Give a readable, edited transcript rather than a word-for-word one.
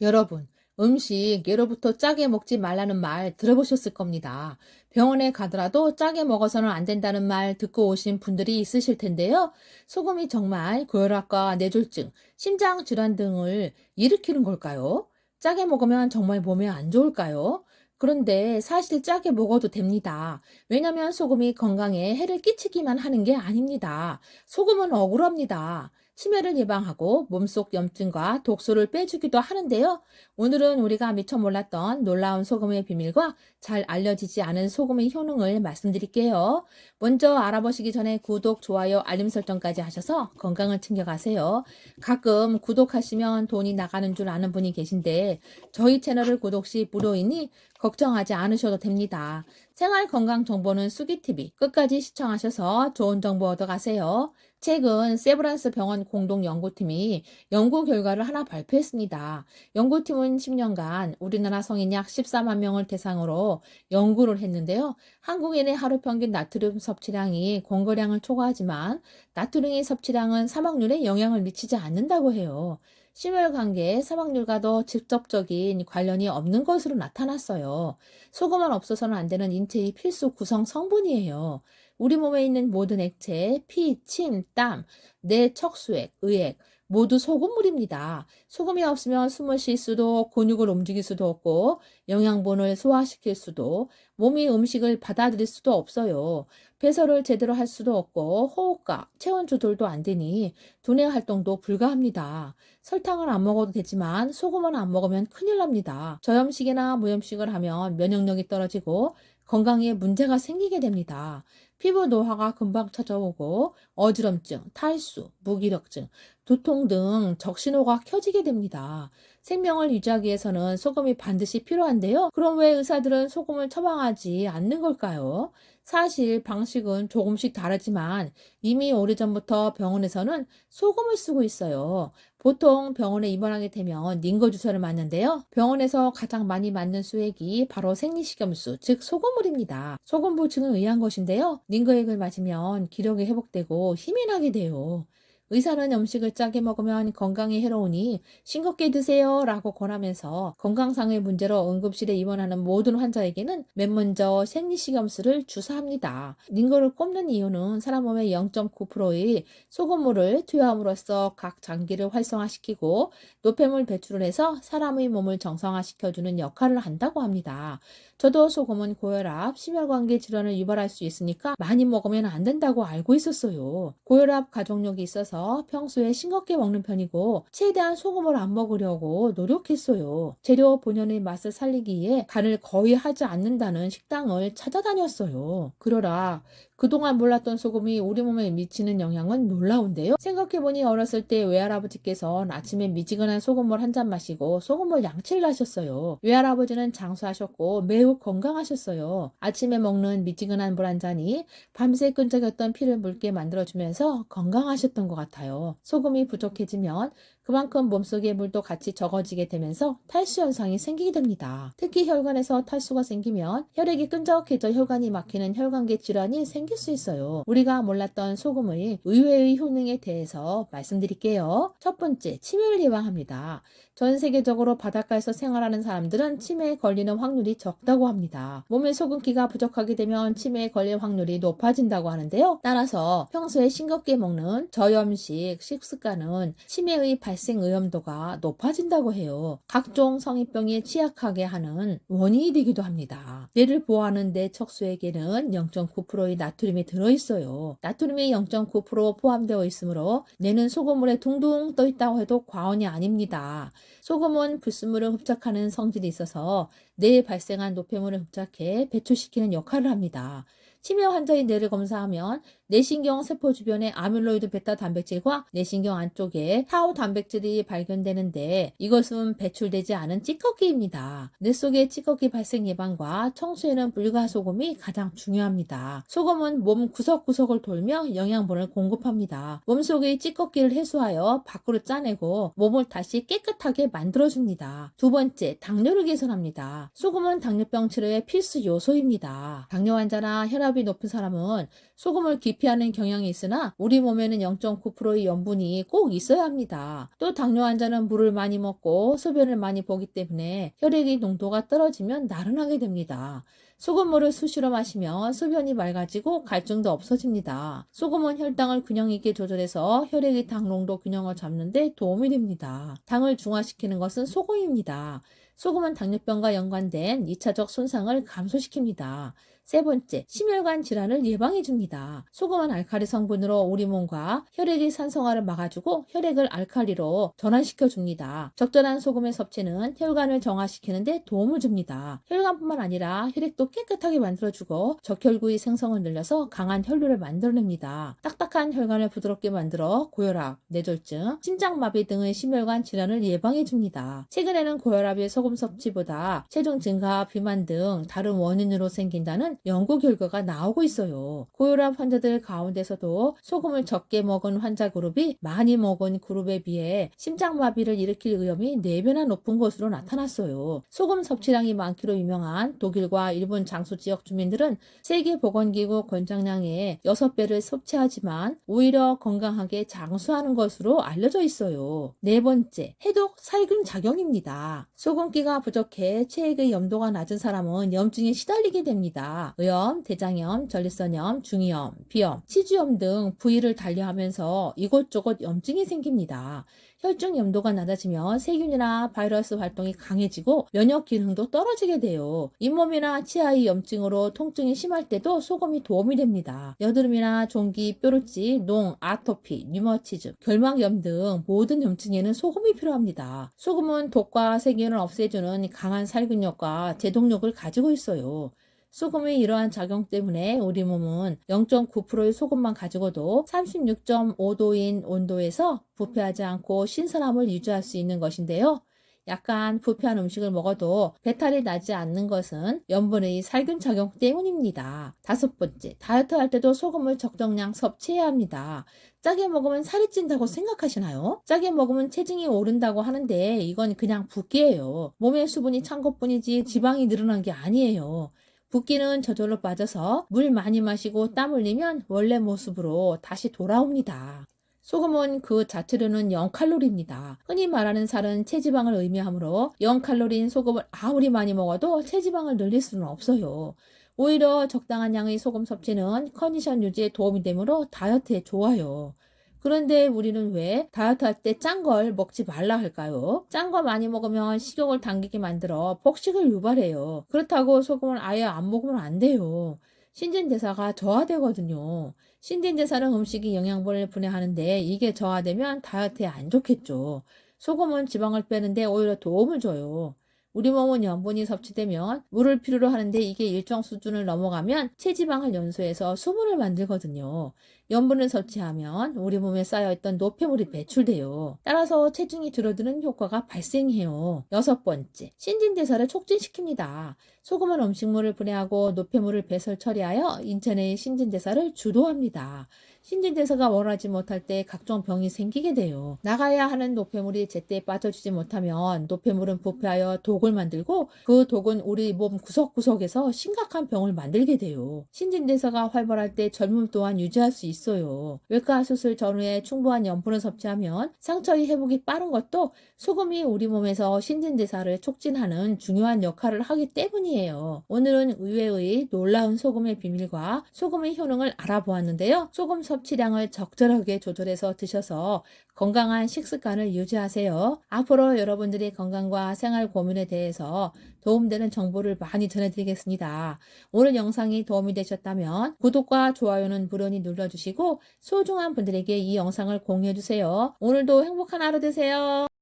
여러분, 음식 예로부터 짜게 먹지 말라는 말 들어보셨을 겁니다. 병원에 가더라도 짜게 먹어서는 안 된다는 말 듣고 오신 분들이 있으실 텐데요. 소금이 정말 고혈압과 뇌졸중, 심장 질환 등을 일으키는 걸까요? 짜게 먹으면 정말 몸에 안 좋을까요? 그런데 사실 짜게 먹어도 됩니다. 왜냐면 소금이 건강에 해를 끼치기만 하는 게 아닙니다. 소금은 억울합니다. 치매를 예방하고 몸속 염증과 독소를 빼주기도 하는데요. 오늘은 우리가 미처 몰랐던 놀라운 소금의 비밀과 잘 알려지지 않은 소금의 효능을 말씀드릴게요. 먼저 알아보시기 전에 구독, 좋아요, 알림 설정까지 하셔서 건강을 챙겨가세요. 가끔 구독하시면 돈이 나가는 줄 아는 분이 계신데 저희 채널을 구독 시 무료이니 걱정하지 않으셔도 됩니다. 생활 건강 정보는 수기TV 끝까지 시청하셔서 좋은 정보 얻어가세요. 최근 세브란스 병원 공동연구팀이 연구 결과를 하나 발표했습니다. 연구팀은 10년간 우리나라 성인 약 14만 명을 대상으로 연구를 했는데요. 한국인의 하루 평균 나트륨 섭취량이 공거량을 초과하지만 나트륨의 섭취량은 사망률에 영향을 미치지 않는다고 해요. 심혈관계 사망률과도 직접적인 관련이 없는 것으로 나타났어요. 소금은 없어서는 안 되는 인체의 필수 구성 성분이에요. 우리 몸에 있는 모든 액체, 피, 침, 땀, 뇌, 척수액, 의액 모두 소금물입니다. 소금이 없으면 숨을 쉴 수도 근육을 움직일 수도 없고 영양분을 소화시킬 수도 몸이 음식을 받아들일 수도 없어요. 배설을 제대로 할 수도 없고 호흡과 체온 조절도 안 되니 두뇌 활동도 불가합니다. 설탕을 안 먹어도 되지만 소금은 안 먹으면 큰일 납니다. 저염식이나 무염식을 하면 면역력이 떨어지고 건강에 문제가 생기게 됩니다. 피부 노화가 금방 찾아오고 어지럼증, 탈수, 무기력증, 두통 등 적신호가 켜지게 됩니다. 생명을 유지하기 위해서는 소금이 반드시 필요한데요. 그럼 왜 의사들은 소금을 처방하지 않는 걸까요? 사실 방식은 조금씩 다르지만 이미 오래전부터 병원에서는 소금을 쓰고 있어요. 보통 병원에 입원하게 되면 링거 주사를 맞는데요. 병원에서 가장 많이 맞는 수액이 바로 생리식염수, 즉 소금물입니다. 소금 보충은 의한 것인데요. 링거액을 맞으면 기력이 회복되고 힘이 나게 돼요. 의사는 음식을 짜게 먹으면 건강에 해로우니 싱겁게 드세요 라고 권하면서 건강상의 문제로 응급실에 입원하는 모든 환자에게는 맨 먼저 생리식염수를 주사합니다. 링거를 꼽는 이유는 사람 몸의 0.9%의 소금물을 투여함으로써 각 장기를 활성화시키고 노폐물 배출을 해서 사람의 몸을 정상화시켜주는 역할을 한다고 합니다. 저도 소금은 고혈압, 심혈관계 질환을 유발할 수 있으니까 많이 먹으면 안 된다고 알고 있었어요. 고혈압 가족력이 있어서 평소에 싱겁게 먹는 편이고 최대한 소금을 안 먹으려고 노력했어요. 재료 본연의 맛을 살리기 위해 간을 거의 하지 않는다는 식당을 찾아다녔어요. 그러나 그동안 몰랐던 소금이 우리 몸에 미치는 영향은 놀라운데요. 생각해보니 어렸을 때 외할아버지께서는 아침에 미지근한 소금물 한 잔 마시고 소금물 양치를 하셨어요. 외할아버지는 장수하셨고 매우 건강하셨어요. 아침에 먹는 미지근한 물 한 잔이 밤새 끈적였던 피를 묽게 만들어주면서 건강하셨던 것 같아요. 소금이 부족해지면 그만큼 몸속의 물도 같이 적어지게 되면서 탈수 현상이 생기게 됩니다. 특히 혈관에서 탈수가 생기면 혈액이 끈적해져 혈관이 막히는 혈관계 질환이 생길 수 있어요. 우리가 몰랐던 소금의 의외의 효능에 대해서 말씀드릴게요. 첫 번째, 치매를 예방합니다. 전 세계적으로 바닷가에서 생활하는 사람들은 치매에 걸리는 확률이 적다고 합니다. 몸에 소금기가 부족하게 되면 치매에 걸릴 확률이 높아진다고 하는데요. 따라서 평소에 싱겁게 먹는 저염식 식습관은 치매의 발생 위험도가 높아진다고 해요. 각종 성인병에 취약하게 하는 원인이 되기도 합니다. 뇌를 보호하는 뇌 척수액에는 0.9%의 나트륨이 들어있어요. 나트륨이 0.9% 포함되어 있으므로 뇌는 소금물에 둥둥 떠 있다고 해도 과언이 아닙니다. 소금은 불순물을 흡착하는 성질이 있어서 뇌에 발생한 노폐물을 흡착해 배출시키는 역할을 합니다. 치매 환자의 뇌를 검사하면 뇌신경 세포 주변에 아밀로이드 베타 단백질과 뇌신경 안쪽에 타우 단백질이 발견되는데 이것은 배출되지 않은 찌꺼기입니다. 뇌 속의 찌꺼기 발생 예방과 청소에는 불가소금이 가장 중요합니다. 소금은 몸 구석구석을 돌며 영양분을 공급합니다. 몸속의 찌꺼기를 해소하여 밖으로 짜내고 몸을 다시 깨끗하게 만들어줍니다. 두 번째, 당뇨를 개선합니다. 소금은 당뇨병 치료의 필수 요소입니다. 당뇨 환자나 혈압이 높은 사람은 소금을 깊이 기피하는 경향이 있으나 우리 몸에는 0.9%의 염분이 꼭 있어야 합니다. 또 당뇨 환자는 물을 많이 먹고 소변을 많이 보기 때문에 혈액의 농도가 떨어지면 나른하게 됩니다. 소금물을 수시로 마시면 소변이 맑아지고 갈증도 없어집니다. 소금은 혈당을 균형 있게 조절해서 혈액의 당 농도 균형을 잡는 데 도움이 됩니다. 당을 중화시키는 것은 소금입니다. 소금은 당뇨병과 연관된 2차적 손상을 감소시킵니다. 세 번째, 심혈관 질환을 예방해 줍니다. 소금은 알칼리 성분으로 우리 몸과 혈액의 산성화를 막아주고 혈액을 알칼리로 전환시켜 줍니다. 적절한 소금의 섭취는 혈관을 정화시키는 데 도움을 줍니다. 혈관뿐만 아니라 혈액도 깨끗하게 만들어주고 적혈구의 생성을 늘려서 강한 혈류를 만들어냅니다. 딱딱한 혈관을 부드럽게 만들어 고혈압, 뇌졸중, 심장마비 등의 심혈관 질환을 예방해 줍니다. 최근에는 고혈압의 소금 섭취보다 체중 증가, 비만 등 다른 원인으로 생긴다는 연구 결과가 나오고 있어요. 고혈압 환자들 가운데서도 소금을 적게 먹은 환자 그룹이 많이 먹은 그룹에 비해 심장마비를 일으킬 위험이 4배나 높은 것으로 나타났어요. 소금 섭취량이 많기로 유명한 독일과 일본 장수 지역 주민들은 세계보건기구 권장량의 6배를 섭취하지만 오히려 건강하게 장수하는 것으로 알려져 있어요. 네 번째, 해독 살균 작용입니다. 소금기가 부족해 체액의 염도가 낮은 사람은 염증에 시달리게 됩니다. 의염, 대장염, 전립선염, 중이염, 비염, 치주염 등 부위를 달리하면서 이곳저곳 염증이 생깁니다. 혈중 염도가 낮아지면 세균이나 바이러스 활동이 강해지고 면역 기능도 떨어지게 돼요. 잇몸이나 치아의 염증으로 통증이 심할 때도 소금이 도움이 됩니다. 여드름이나 종기, 뾰루지, 농, 아토피, 류머티즘, 결막염 등 모든 염증에는 소금이 필요합니다. 소금은 독과 세균을 없애주는 강한 살균력과 제동력을 가지고 있어요. 소금의 이러한 작용 때문에 우리 몸은 0.9%의 소금만 가지고도 36.5도인 온도에서 부패하지 않고 신선함을 유지할 수 있는 것인데요. 약간 부패한 음식을 먹어도 배탈이 나지 않는 것은 염분의 살균 작용 때문입니다. 다섯 번째, 다이어트 할 때도 소금을 적정량 섭취해야 합니다. 짜게 먹으면 살이 찐다고 생각하시나요? 짜게 먹으면 체중이 오른다고 하는데 이건 그냥 붓기예요. 몸에 수분이 찬 것뿐이지 지방이 늘어난 게 아니에요. 붓기는 저절로 빠져서 물 많이 마시고 땀 흘리면 원래 모습으로 다시 돌아옵니다. 소금은 그 자체로는 0칼로리입니다. 흔히 말하는 살은 체지방을 의미하므로 0칼로리인 소금을 아무리 많이 먹어도 체지방을 늘릴 수는 없어요. 오히려 적당한 양의 소금 섭취는 컨디션 유지에 도움이 되므로 다이어트에 좋아요. 그런데 우리는 왜 다이어트 할 때 짠 걸 먹지 말라 할까요? 짠 거 많이 먹으면 식욕을 당기게 만들어 폭식을 유발해요. 그렇다고 소금을 아예 안 먹으면 안 돼요. 신진대사가 저하되거든요. 신진대사는 음식이 영양분을 분해하는데 이게 저하되면 다이어트에 안 좋겠죠. 소금은 지방을 빼는데 오히려 도움을 줘요. 우리 몸은 염분이 섭취되면 물을 필요로 하는데 이게 일정 수준을 넘어가면 체지방을 연소해서 수분을 만들거든요. 염분을 섭취하면 우리 몸에 쌓여있던 노폐물이 배출돼요. 따라서 체중이 줄어드는 효과가 발생해요. 여섯 번째, 신진대사를 촉진시킵니다. 소금은 음식물을 분해하고 노폐물을 배설 처리하여 인체 내의 신진대사를 주도합니다. 신진대사가 원하지 못할 때 각종 병이 생기게 돼요. 나가야 하는 노폐물이 제때 빠져주지 못하면 노폐물은 부패하여 독을 만들고 그 독은 우리 몸 구석구석에서 심각한 병을 만들게 돼요. 신진대사가 활발할 때 젊음 또한 유지할 수 있어요. 외과 수술 전후에 충분한 염분을 섭취하면 상처의 회복이 빠른 것도 소금이 우리 몸에서 신진대사를 촉진하는 중요한 역할을 하기 때문이에요. 오늘은 의외의 놀라운 소금의 비밀과 소금의 효능을 알아보았는데요. 소금 섭취량을 적절하게 조절해서 드셔서 건강한 식습관을 유지하세요. 앞으로 여러분들의 건강과 생활 고민에 대해서 도움되는 정보를 많이 전해드리겠습니다. 오늘 영상이 도움이 되셨다면 구독과 좋아요는 물론히 눌러주시고 소중한 분들에게 이 영상을 공유해주세요. 오늘도 행복한 하루 되세요.